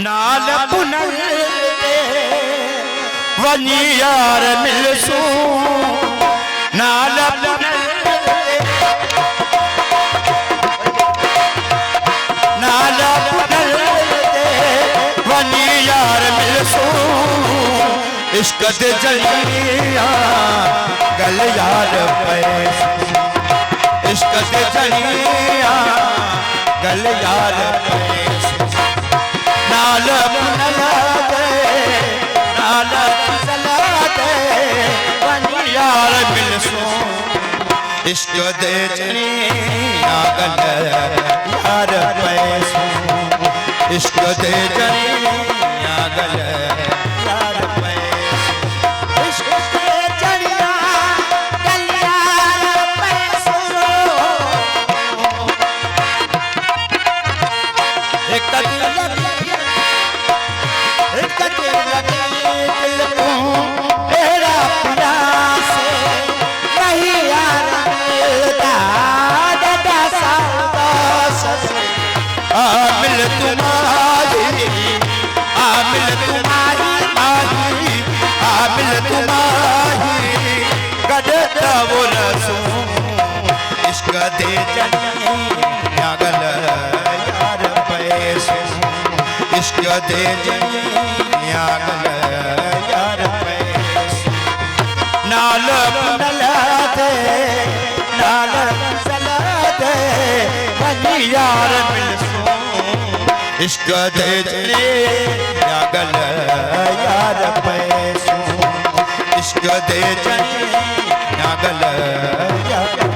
नाल पुनल वनी यार मिलसू नाल पुनल नाल पुनल वनी यार मिलसू इश्क दे जलिया गल यार पैसू इश्क दे जलिया गल यार पैसू नाल पुनल नाल सलाते वनी यार मिलसू इश्क दे जलिया गल यार पैसू इश्क दे जलिया गल यार पैसू इश्क दे जलिया गल यार पैसू एक दिल दिल को तेरा प्यास नहीं यार मिलता दादा सास आमिल तुम्हारी आमिल तुम्हारी माही आमिल तुम्हारी गदता वो रसू इश्क दे जलिया गल यार पैसू इश्क दे जलिया गल यार पैसू नाल पुनल दे नाल सलाते वनी यार मिलसू इश्क दे जलिया गल यार पैसू इश्क दे जलिया गल यार